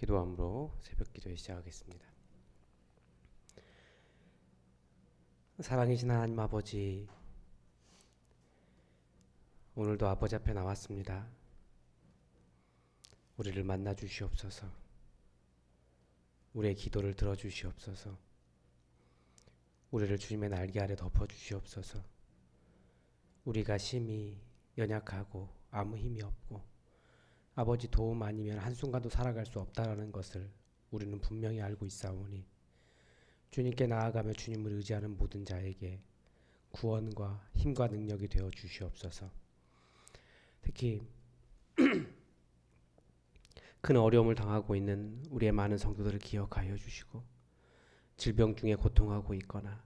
기도함으로 새벽 기도에 시작하겠습니다. 사랑이신 하나님 아버지, 오늘도 아버지 앞에 나왔습니다. 우리를 만나 주시옵소서. 우리의 기도를 들어 주시옵소서. 우리를 주님의 날개 아래 덮어 주시옵소서. 우리가 심히 연약하고 아무 힘이 없고 아버지 도움 아니면 한순간도 살아갈 수 없다라는 것을 우리는 분명히 알고 있사오니 주님께 나아가며 주님을 의지하는 모든 자에게 구원과 힘과 능력이 되어 주시옵소서. 특히 큰 어려움을 당하고 있는 우리의 많은 성도들을 기억하여 주시고, 질병 중에 고통하고 있거나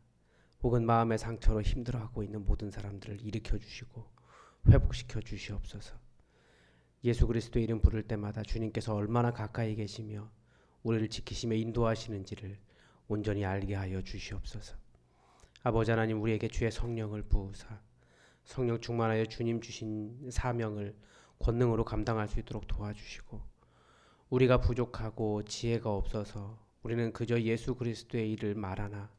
혹은 마음의 상처로 힘들어하고 있는 모든 사람들을 일으켜 주시고 회복시켜 주시옵소서. 예수 그리스도의 이름 부를 때마다 주님께서 얼마나 가까이 계시며 우리를 지키시며 인도하시는지를 온전히 알게 하여 주시옵소서. 아버지 하나님, 우리에게 주의 성령을 부으사 성령 충만하여 주님 주신 사명을 권능으로 감당할 수 있도록 도와주시고, 우리가 부족하고 지혜가 없어서 우리는 그저 예수 그리스도의 일을 말하나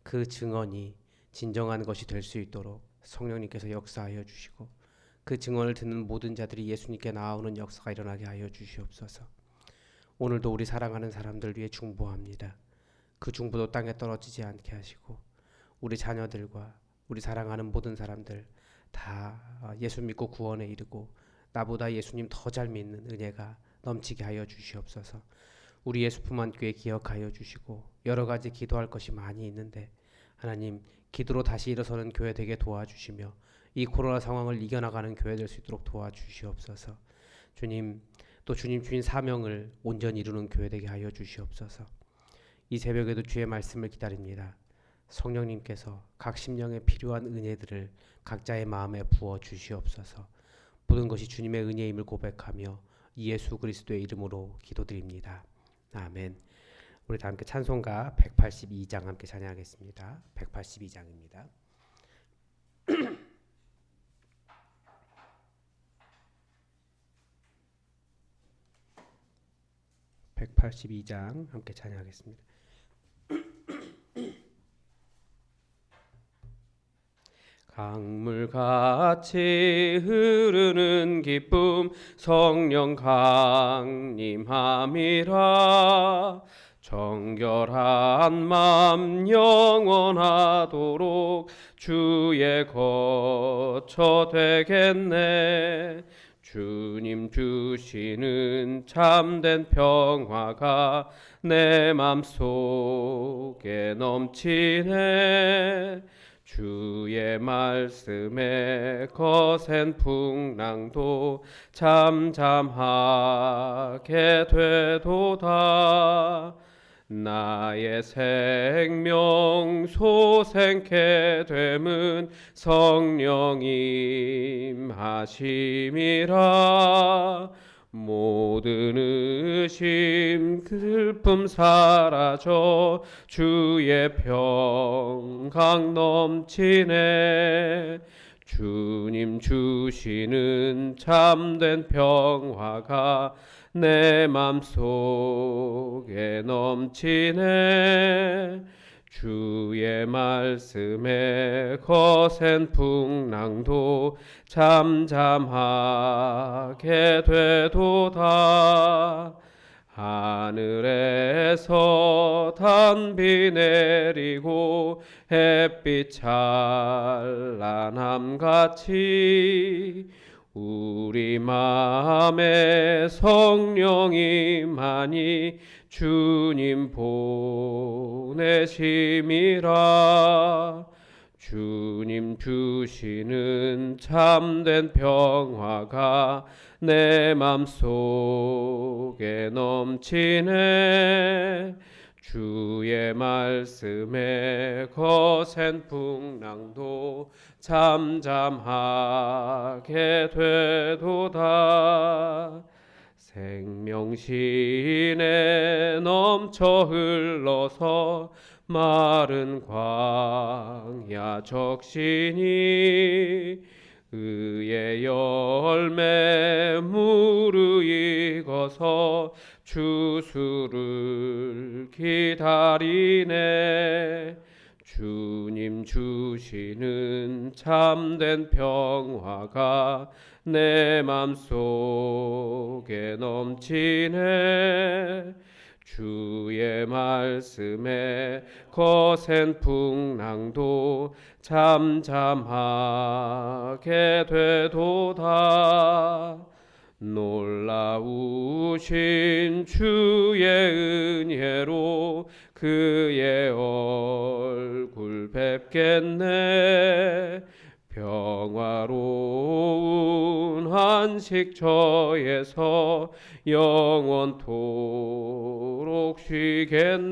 그 증언이 진정한 것이 될 수 있도록 성령님께서 역사하여 주시고, 그 증언을 듣는 모든 자들이 예수님께 나아오는 역사가 일어나게 하여 주시옵소서. 오늘도 우리 사랑하는 사람들 위해 중보합니다. 그 중보도 땅에 떨어지지 않게 하시고 우리 자녀들과 우리 사랑하는 모든 사람들 다 예수 믿고 구원에 이르고 나보다 예수님 더 잘 믿는 은혜가 넘치게 하여 주시옵소서. 우리 예수품한 교회 기억하여 주시고, 여러 가지 기도할 것이 많이 있는데 하나님, 기도로 다시 일어서는 교회 되게 도와주시며 이 코로나 상황을 이겨나가는 교회 될 수 있도록 도와주시옵소서. 주님, 또 주님 주신 사명을 온전히 이루는 교회 되게 하여 주시옵소서. 이 새벽에도 주의 말씀을 기다립니다. 성령님께서 각 심령에 필요한 은혜들을 각자의 마음에 부어 주시옵소서. 모든 것이 주님의 은혜임을 고백하며 예수 그리스도의 이름으로 기도드립니다. 아멘. 우리 다 함께 찬송가 182장 함께 찬양하겠습니다. 182장입니다. 182장 함께 찬양하겠습니다. 강물같이 흐르는 기쁨 성령 강림함이라. 정결한 맘 영원하도록 주의 거처 되겠네. 주님 주시는 참된 평화가 내 맘속에 넘치네. 주의 말씀에 거센 풍랑도 잠잠하게 되도다. 나의 생명 소생케 됨은 성령님 하심이라. 모든 의심 슬픔 사라져 주의 평강 넘치네. 주님 주시는 참된 평화가 내 맘속에 넘치네. 주의 말씀에 거센 풍랑도 잠잠하게 되도다. 하늘에서 단비 내리고 햇빛 찬란함같이 우리 마음에 성령이 많이 주님 보내심이라. 주님 주시는 참된 평화가 내 맘속에 넘치네. 주의 말씀에 거센 풍랑도 잠잠하게 되도다. 생명신에 넘쳐 흘러서 마른 광야 적신이 의의 열매 무르익어서 주수를 기다리네. 주님 주시는 참된 평화가 내 맘속에 넘치네. 주의 말씀에 거센 풍랑도 잠잠하게 되도다. 놀라우신 주의 은혜로 그의 얼굴 뵙겠네. 평화로운 안식처에서 영원토록 쉬겠네.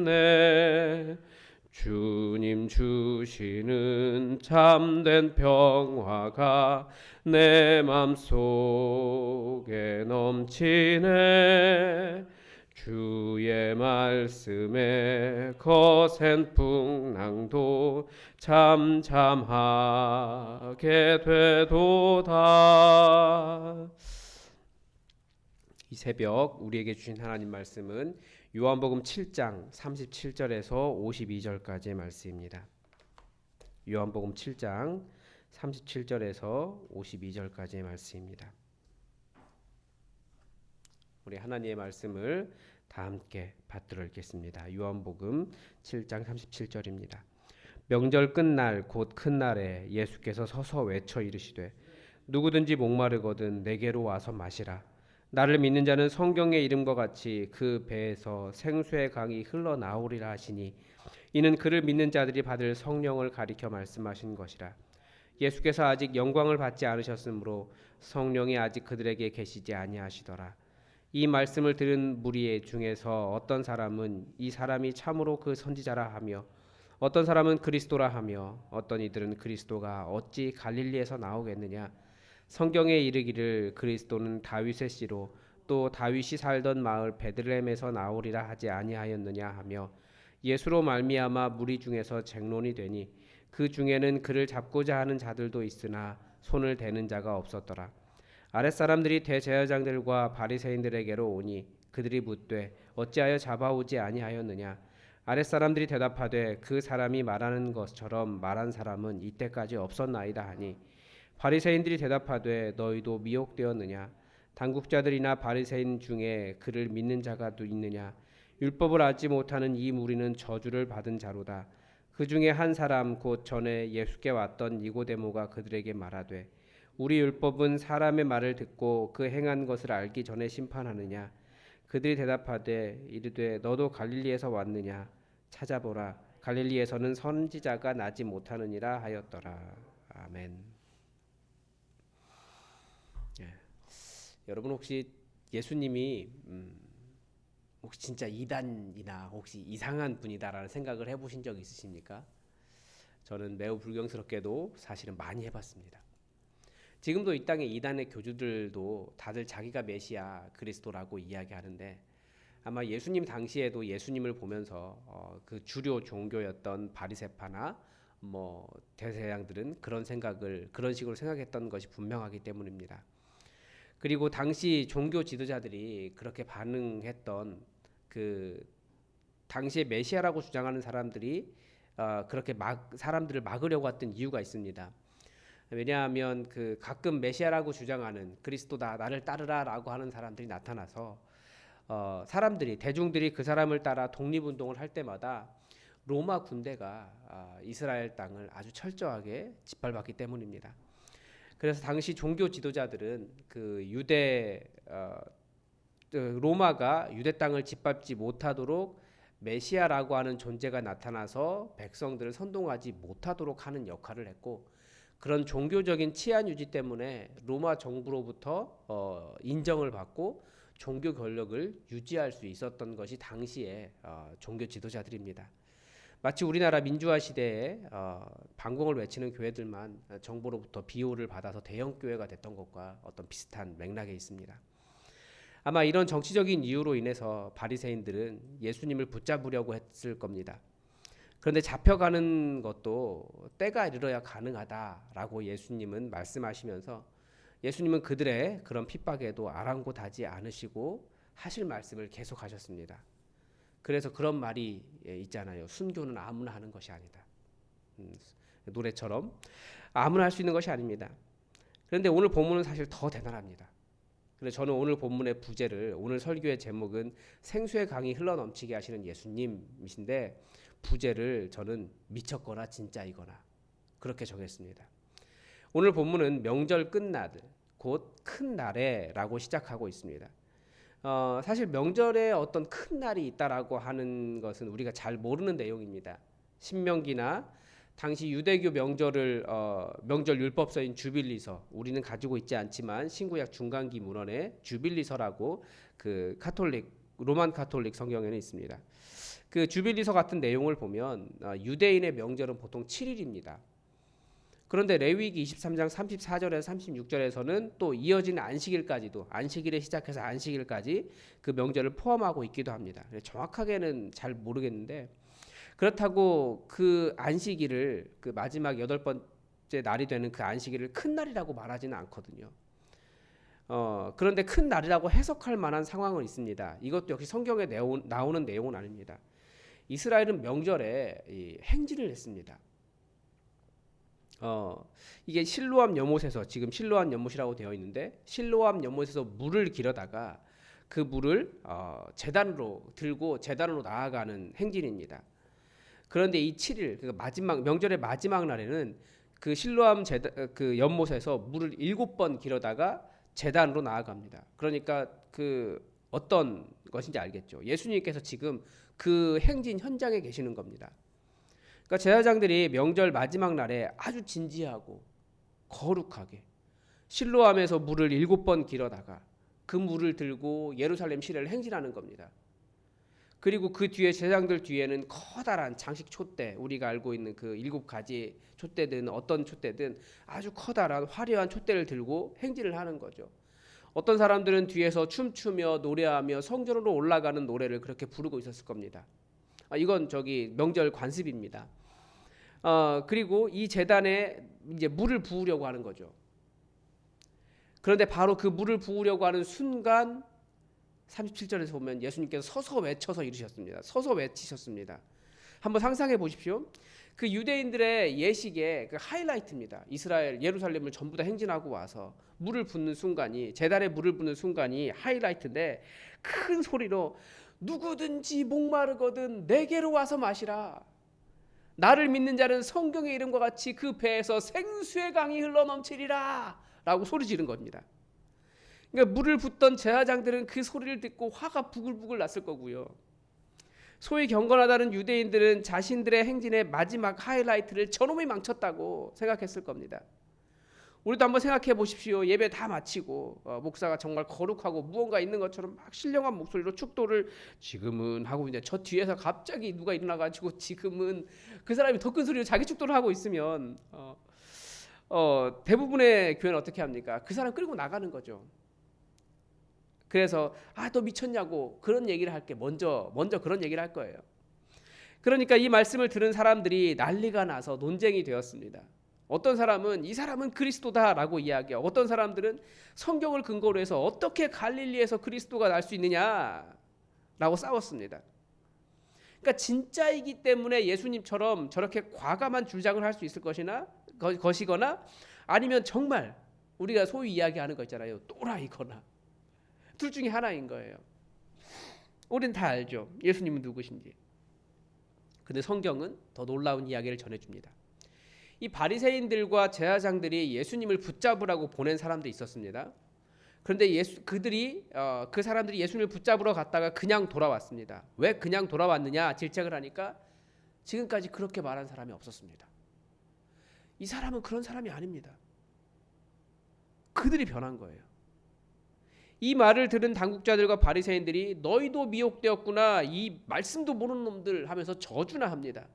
주님 주시는 참된 평화가 내 맘속에 넘치네. 주의 말씀에 거센 풍랑도 잠잠하게 되도다. 이 새벽 우리에게 주신 하나님 말씀은 요한복음 7장 37절에서 52절까지의 말씀입니다. 요한복음 7장 37절에서 52절까지의 말씀입니다. 우리 하나님의 말씀을 다 함께 받들어 읽겠습니다. 요한복음 7장 37절입니다. 명절 끝날 곧 큰 날에 예수께서 서서 외쳐 이르시되 누구든지 목마르거든 내게로 와서 마시라. 나를 믿는 자는 성경의 이름과 같이 그 배에서 생수의 강이 흘러나오리라 하시니 이는 그를 믿는 자들이 받을 성령을 가리켜 말씀하신 것이라. 예수께서 아직 영광을 받지 않으셨으므로 성령이 아직 그들에게 계시지 아니하시더라. 이 말씀을 들은 무리 중에서 어떤 사람은 이 사람이 참으로 그 선지자라 하며 어떤 사람은 그리스도라 하며 어떤 이들은 그리스도가 어찌 갈릴리에서 나오겠느냐. 성경에 이르기를 그리스도는 다윗의 씨로 또 다윗이 살던 마을 베들레헴에서 나오리라 하지 아니하였느냐 하며 예수로 말미암아 무리 중에서 쟁론이 되니 그 중에는 그를 잡고자 하는 자들도 있으나 손을 대는 자가 없었더라. 아랫사람들이 대제사장들과 바리새인들에게로 오니 그들이 묻되 어찌하여 잡아오지 아니하였느냐. 아랫사람들이 대답하되 그 사람이 말하는 것처럼 말한 사람은 이때까지 없었나이다 하니 바리새인들이 대답하되 너희도 미혹되었느냐. 당국자들이나 바리새인 중에 그를 믿는 자가 또 있느냐. 율법을 알지 못하는 이 무리는 저주를 받은 자로다. 그 중에 한 사람 곧 전에 예수께 왔던 니고데모가 그들에게 말하되 우리 율법은 사람의 말을 듣고 그 행한 것을 알기 전에 심판하느냐. 그들이 대답하되 이르되 너도 갈릴리에서 왔느냐. 찾아보라. 갈릴리에서는 선지자가 나지 못하느니라 하였더라. 아멘. 여러분 혹시 예수님이 혹시 진짜 이단이나 혹시 이상한 분이다라는 생각을 해보신 적 있으십니까? 저는 매우 불경스럽게도 사실은 많이 해봤습니다. 지금도 이 땅의 이단의 교주들도 다들 자기가 메시아 그리스도라고 이야기하는데 아마 예수님 당시에도 예수님을 보면서 그 주류 종교였던 바리새파나 대제사장들은 그런 식으로 생각했던 것이 분명하기 때문입니다. 그리고 당시 종교 지도자들이 그렇게 반응했던 그 당시에 메시아라고 주장하는 사람들이 그렇게 사람들을 막으려고 했던 이유가 있습니다. 왜냐하면 그 가끔 메시아라고 주장하는 그리스도다 나를 따르라라고 하는 사람들이 나타나서 대중들이 그 사람을 따라 독립운동을 할 때마다 로마 군대가 이스라엘 땅을 아주 철저하게 짓밟았기 때문입니다. 그래서 당시 종교 지도자들은 로마가 유대 땅을 짓밟지 못하도록 메시아라고 하는 존재가 나타나서 백성들을 선동하지 못하도록 하는 역할을 했고 그런 종교적인 치안 유지 때문에 로마 정부로부터 인정을 받고 종교 권력을 유지할 수 있었던 것이 당시의 종교 지도자들입니다. 마치 우리나라 민주화 시대에 반공을 외치는 교회들만 정부로부터 비호를 받아서 대형 교회가 됐던 것과 어떤 비슷한 맥락에 있습니다. 아마 이런 정치적인 이유로 인해서 바리새인들은 예수님을 붙잡으려고 했을 겁니다. 그런데 잡혀가는 것도 때가 이르러야 가능하다라고 예수님은 말씀하시면서 예수님은 그들의 그런 핍박에도 아랑곳하지 않으시고 하실 말씀을 계속하셨습니다. 그래서 그런 말이 있잖아요. 순교는 아무나 하는 것이 아니다. 노래처럼 아무나 할 수 있는 것이 아닙니다. 그런데 오늘 본문은 사실 더 대단합니다. 그래서 저는 오늘 본문의 부제를, 오늘 설교의 제목은 생수의 강이 흘러넘치게 하시는 예수님이신데, 부제를 저는 미쳤거나 진짜이거나 그렇게 정했습니다. 오늘 본문은 명절 끝날 곧 큰 날에라고 시작하고 있습니다. 사실 명절에 어떤 큰 날이 있다라고 하는 것은 우리가 잘 모르는 내용입니다. 신명기나 당시 유대교 명절을 명절 율법서인 주빌리서, 우리는 가지고 있지 않지만 신구약 중간기 문헌에 주빌리서라고 그 로만 카톨릭 성경에는 있습니다. 그 주빌리서 같은 내용을 보면 유대인의 명절은 보통 7일입니다. 그런데 레위기 23장 34절에서 36절에서는 또 이어지는 안식일까지도, 안식일에 시작해서 안식일까지 그 명절을 포함하고 있기도 합니다. 정확하게는 잘 모르겠는데, 그렇다고 그 안식일을, 그 마지막 8번째 날이 되는 그 안식일을 큰 날이라고 말하지는 않거든요. 그런데 큰 날이라고 해석할 만한 상황은 있습니다. 이것도 역시 성경에 나오는 내용은 아닙니다. 이스라엘은 명절에 행진을 했습니다. 이게 실로암 연못에서, 지금 실로암 연못이라고 되어 있는데, 실로암 연못에서 물을 길어다가 그 물을 제단으로 들고 제단으로 나아가는 행진입니다. 그런데 이 7일, 그 마지막 명절의 마지막 날에는 그 실로암 그 연못에서 물을 7번 길어다가 제단으로 나아갑니다. 그러니까 그 어떤 것인지 알겠죠. 예수님께서 지금 그 행진 현장에 계시는 겁니다. 그러니까 제사장들이 명절 마지막 날에 아주 진지하고 거룩하게 실로암에서 물을 7번 길어다가 그 물을 들고 예루살렘 시내를 행진하는 겁니다. 그리고 그 뒤에 제사장들 뒤에는 커다란 장식 촛대, 우리가 알고 있는 그 7가지 촛대든 어떤 촛대든 아주 커다란 화려한 촛대를 들고 행진을 하는 거죠. 어떤 사람들은 뒤에서 춤추며 노래하며 성전으로 올라가는 노래를 그렇게 부르고 있었을 겁니다. 이건 명절 관습입니다. 그리고 이 제단에 이제 물을 부으려고 하는 거죠. 그런데 바로 그 물을 부으려고 하는 순간 37절에서 보면 예수님께서 서서 외쳐서 이르셨습니다. 서서 외치셨습니다. 한번 상상해 보십시오. 그 유대인들의 예식의 그 하이라이트입니다. 이스라엘 예루살렘을 전부 다 행진하고 와서 물을 붓는 순간이, 제단에 물을 붓는 순간이 하이라이트인데, 큰 소리로 누구든지 목마르거든 내게로 와서 마시라. 나를 믿는 자는 성경의 이름과 같이 그 배에서 생수의 강이 흘러넘치리라 라고 소리 지른 겁니다. 그러니까 물을 붓던 제사장들은 그 소리를 듣고 화가 부글부글 났을 거고요. 소위 경건하다는 유대인들은 자신들의 행진의 마지막 하이라이트를 저놈이 망쳤다고 생각했을 겁니다. 우리도 한번 생각해 보십시오. 예배 다 마치고 목사가 정말 거룩하고 무언가 있는 것처럼 막 신령한 목소리로 축도를 지금은 하고 있는데, 저 뒤에서 갑자기 누가 일어나가지고 지금은, 그 사람이 더 큰 소리로 자기 축도를 하고 있으면 대부분의 교회는 어떻게 합니까? 그 사람 끌고 나가는 거죠. 그래서 너 미쳤냐고 그런 얘기를 할게 먼저 그런 얘기를 할 거예요. 그러니까 이 말씀을 들은 사람들이 난리가 나서 논쟁이 되었습니다. 어떤 사람은 이 사람은 그리스도다라고 이야기하고, 어떤 사람들은 성경을 근거로 해서 어떻게 갈릴리에서 그리스도가 날 수 있느냐라고 싸웠습니다. 그러니까 진짜이기 때문에 예수님처럼 저렇게 과감한 주장을 할 수 있을 것이거나, 아니면 정말 우리가 소위 이야기하는 거 있잖아요. 또라이거나, 둘 중에 하나인 거예요. 우린 다 알죠. 예수님은 누구신지. 근데 성경은 더 놀라운 이야기를 전해줍니다. 이 바리새인들과 제사장들이 예수님을 붙잡으라고 보낸 사람도 있었습니다. 그런데 그 사람들이 예수님을 붙잡으러 갔다가 그냥 돌아왔습니다. 왜 그냥 돌아왔느냐 질책을 하니까, 지금까지 그렇게 말한 사람이 없었습니다. 이 사람은 그런 사람이 아닙니다. 그들이 변한 거예요. 이 말을 들은 당국자들과 바리새인들이 너희도 미혹되었구나, 이 말씀도 모르는 놈들 하면서 저주나 합니다.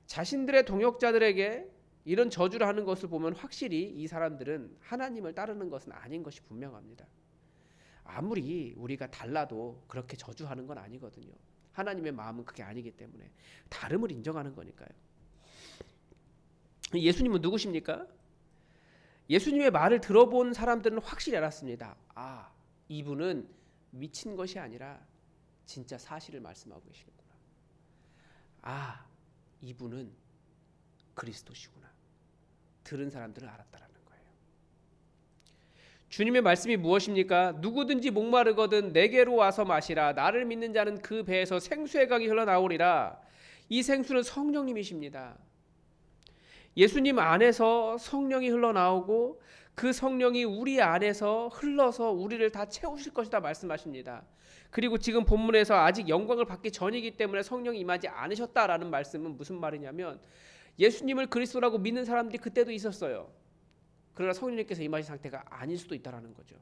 자신들의 동역자들에게 이런 저주를 하는 것을 보면 확실히 이 사람들은 하나님을 따르는 것은 아닌 것이 분명합니다. 아무리 우리가 달라도 그렇게 저주하는 건 아니거든요. 하나님의 마음은 그게 아니기 때문에 다름을 인정하는 거니까요. 예수님은 누구십니까? 예수님의 말을 들어본 사람들은 확실히 알았습니다. 아, 이분은 미친 것이 아니라 진짜 사실을 말씀하고 계시겠구나. 아, 이분은 그리스도시구나. 들은 사람들은 알았다라는 거예요. 주님의 말씀이 무엇입니까? 누구든지 목마르거든 내게로 와서 마시라. 나를 믿는 자는 그 배에서 생수의 강이 흘러나오리라. 이 생수는 성령님이십니다. 예수님 안에서 성령이 흘러나오고 그 성령이 우리 안에서 흘러서 우리를 다 채우실 것이다 말씀하십니다. 그리고 지금 본문에서 아직 영광을 받기 전이기 때문에 성령이 임하지 않으셨다라는 말씀은 무슨 말이냐면 예수님을 그리스도라고 믿는 사람들이 그때도 있었어요. 그러나 성령님께서 임하신 상태가 아닐 수도 있다라는 거죠.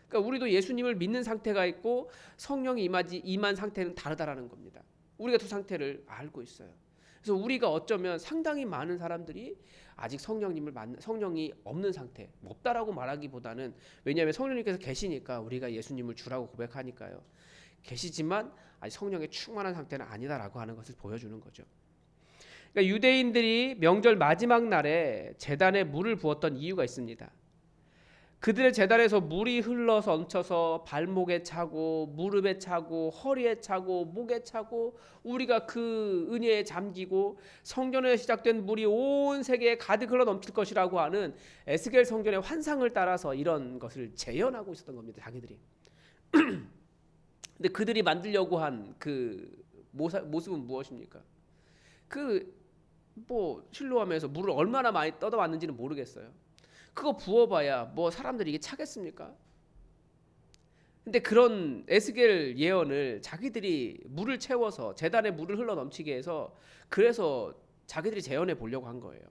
그러니까 우리도 예수님을 믿는 상태가 있고 성령이 임한 상태는 다르다라는 겁니다. 우리가 두 상태를 알고 있어요. 그래서 우리가 어쩌면 상당히 많은 사람들이 아직 성령이 없는 상태, 없다라고 말하기보다는 왜냐하면 성령님께서 계시니까 우리가 예수님을 주라고 고백하니까요. 계시지만 아직 성령에 충만한 상태는 아니다라고 하는 것을 보여주는 거죠. 그러니까 유대인들이 명절 마지막 날에 제단에 물을 부었던 이유가 있습니다. 그들의 제단에서 물이 흘러서 넘쳐서 발목에 차고 무릎에 차고 허리에 차고 목에 차고 우리가 그 은혜에 잠기고 성전에 시작된 물이 온 세계에 가득 흘러 넘칠 것이라고 하는 에스겔 성전의 환상을 따라서 이런 것을 재현하고 있었던 겁니다. 자기들이. 근데 그들이 만들려고 한 그 모습은 무엇입니까? 실로암에서 물을 얼마나 많이 떠다왔는지는 모르겠어요. 그거 부어봐야 뭐 사람들이 이게 차겠습니까? 근데 그런 에스겔 예언을 자기들이 물을 채워서 제단에 물을 흘러 넘치게 해서 그래서 자기들이 재현해 보려고 한 거예요.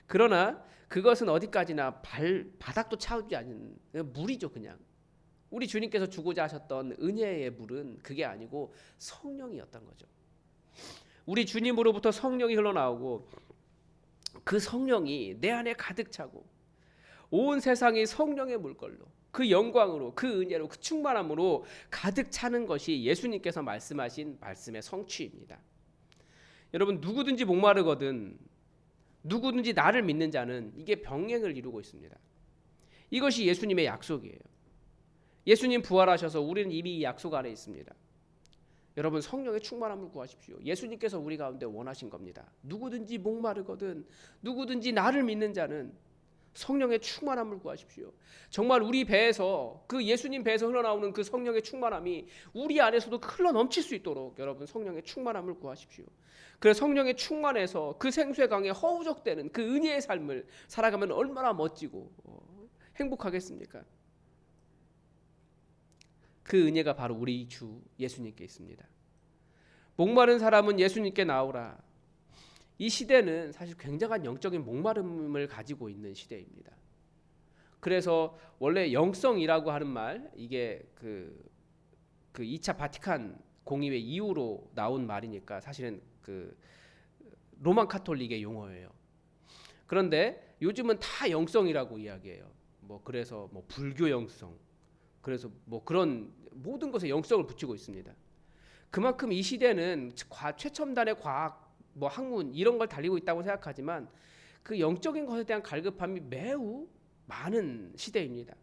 그러나 그것은 어디까지나 바닥도 차오지 않는 물이죠. 그냥 우리 주님께서 주고자 하셨던 은혜의 물은 그게 아니고 성령이었던 거죠. 우리 주님으로부터 성령이 흘러나오고 그 성령이 내 안에 가득 차고 온 세상이 성령의 물걸로 그 영광으로 그 은혜로 그 충만함으로 가득 차는 것이 예수님께서 말씀하신 말씀의 성취입니다. 여러분 누구든지 목마르거든 누구든지 나를 믿는 자는 이게 병행을 이루고 있습니다. 이것이 예수님의 약속이에요. 예수님 부활하셔서 우리는 이미 이 약속 안에 있습니다. 여러분 성령의 충만함을 구하십시오. 예수님께서 우리 가운데 원하신 겁니다. 누구든지 목마르거든 누구든지 나를 믿는 자는 성령의 충만함을 구하십시오. 정말 우리 배에서 그 예수님 배에서 흘러나오는 그 성령의 충만함이 우리 안에서도 흘러 넘칠 수 있도록 여러분 성령의 충만함을 구하십시오. 그래서 성령의 충만해서 그 생수의 강에 허우적대는 그 은혜의 삶을 살아가면 얼마나 멋지고 행복하겠습니까? 그 은혜가 바로 우리 주 예수님께 있습니다. 목마른 사람은 예수님께 나오라. 이 시대는 사실 굉장한 영적인 목마름을 가지고 있는 시대입니다. 그래서 원래 영성이라고 하는 말 이게 그 2차 바티칸 공의회 이후로 나온 말이니까 사실은 그 로만 카톨릭의 용어예요. 그런데 요즘은 다 영성이라고 이야기해요. 그래서 불교 영성 그래서 그런 모든 것에 영성을 붙이고 있습니다. 그만큼 이 시대는 최첨단의 과학, 학문 이런 걸 달리고 있다고 생각하지만 그 영적인 것에 대한 갈급함이 매우 많은 시대입니다.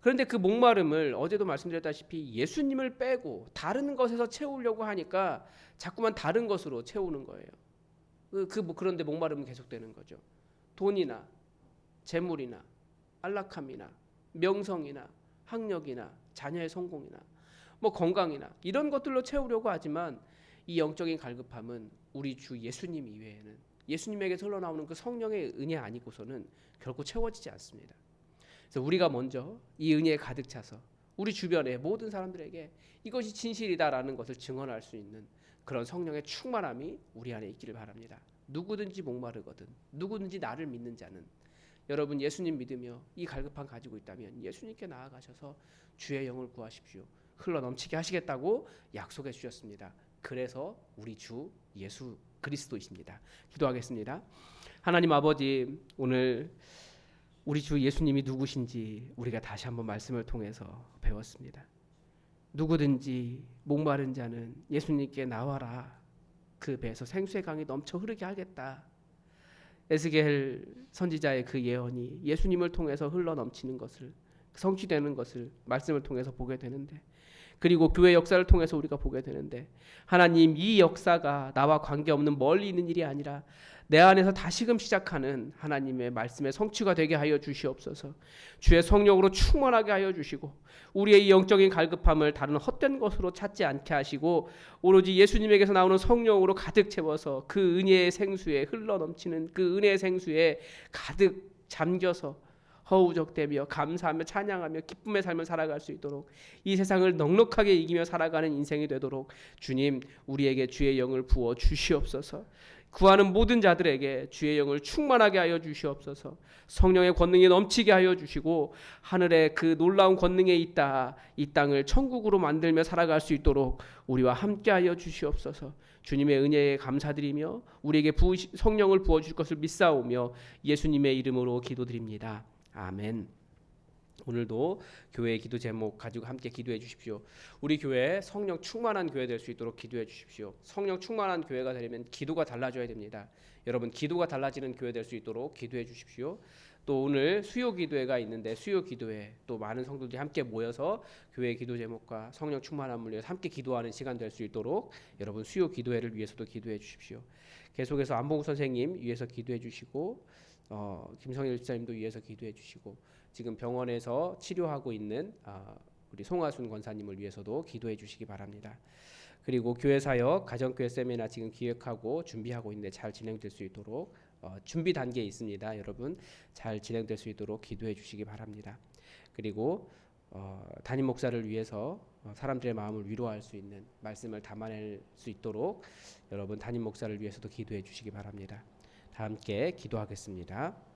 그런데 그 목마름을 어제도 말씀드렸다시피 예수님을 빼고 다른 것에서 채우려고 하니까 자꾸만 다른 것으로 채우는 거예요. 그런데 목마름은 계속되는 거죠. 돈이나 재물이나 안락함이나 명성이나 학력이나 자녀의 성공이나 건강이나 이런 것들로 채우려고 하지만 이 영적인 갈급함은 우리 주 예수님 이외에는 예수님에게서 흘러나오는 그 성령의 은혜 아니고서는 결코 채워지지 않습니다. 그래서 우리가 먼저 이 은혜에 가득 차서 우리 주변의 모든 사람들에게 이것이 진실이다라는 것을 증언할 수 있는 그런 성령의 충만함이 우리 안에 있기를 바랍니다. 누구든지 목마르거든 누구든지 나를 믿는 자는 여러분 예수님 믿으며 이 갈급함 가지고 있다면 예수님께 나아가셔서 주의 영을 구하십시오. 흘러 넘치게 하시겠다고 약속해 주셨습니다. 그래서 우리 주 예수 그리스도이십니다. 기도하겠습니다. 하나님 아버지 오늘 우리 주 예수님이 누구신지 우리가 다시 한번 말씀을 통해서 배웠습니다. 누구든지 목마른 자는 예수님께 나와라. 그 배에서 생수의 강이 넘쳐 흐르게 하겠다. 에스겔 선지자의 그 예언이 예수님을 통해서 흘러 넘치는 것을, 성취되는 것을 말씀을 통해서 보게 되는데, 그리고 교회 역사를 통해서 우리가 보게 되는데, 하나님 이 역사가 나와 관계없는 멀리 있는 일이 아니라 내 안에서 다시금 시작하는 하나님의 말씀의 성취가 되게 하여 주시옵소서. 주의 성령으로 충만하게 하여 주시고 우리의 이 영적인 갈급함을 다른 헛된 것으로 찾지 않게 하시고 오로지 예수님에게서 나오는 성령으로 가득 채워서 그 은혜의 생수에 흘러넘치는 그 은혜의 생수에 가득 잠겨서 허우적대며 감사하며 찬양하며 기쁨의 삶을 살아갈 수 있도록, 이 세상을 넉넉하게 이기며 살아가는 인생이 되도록 주님 우리에게 주의 영을 부어 주시옵소서. 구하는 모든 자들에게 주의 영을 충만하게 하여 주시옵소서. 성령의 권능이 넘치게 하여 주시고 하늘의 그 놀라운 권능에 있다 이 땅을 천국으로 만들며 살아갈 수 있도록 우리와 함께 하여 주시옵소서. 주님의 은혜에 감사드리며 우리에게 성령을 부어주실 것을 믿사오며 예수님의 이름으로 기도드립니다. 아멘. 오늘도 교회의 기도 제목 가지고 함께 기도해 주십시오. 우리 교회 성령 충만한 교회 될 수 있도록 기도해 주십시오. 성령 충만한 교회가 되려면 기도가 달라져야 됩니다. 여러분 기도가 달라지는 교회 될 수 있도록 기도해 주십시오. 또 오늘 수요 기도회가 있는데 수요 기도회 또 많은 성도들이 함께 모여서 교회의 기도 제목과 성령 충만함을 위해서 함께 기도하는 시간 될 수 있도록 여러분 수요 기도회를 위해서도 기도해 주십시오. 계속해서 안봉구 선생님 위해서 기도해 주시고 김성일 집사님도 위해서 기도해 주시고 지금 병원에서 치료하고 있는 우리 송하순 권사님을 위해서도 기도해 주시기 바랍니다. 그리고 교회 사역 가정교회 세미나 지금 기획하고 준비하고 있는데 잘 진행될 수 있도록 준비 단계에 있습니다. 여러분 잘 진행될 수 있도록 기도해 주시기 바랍니다. 그리고 담임 목사를 위해서 사람들의 마음을 위로할 수 있는 말씀을 담아낼 수 있도록 여러분 담임 목사를 위해서도 기도해 주시기 바랍니다. 다 함께 기도하겠습니다.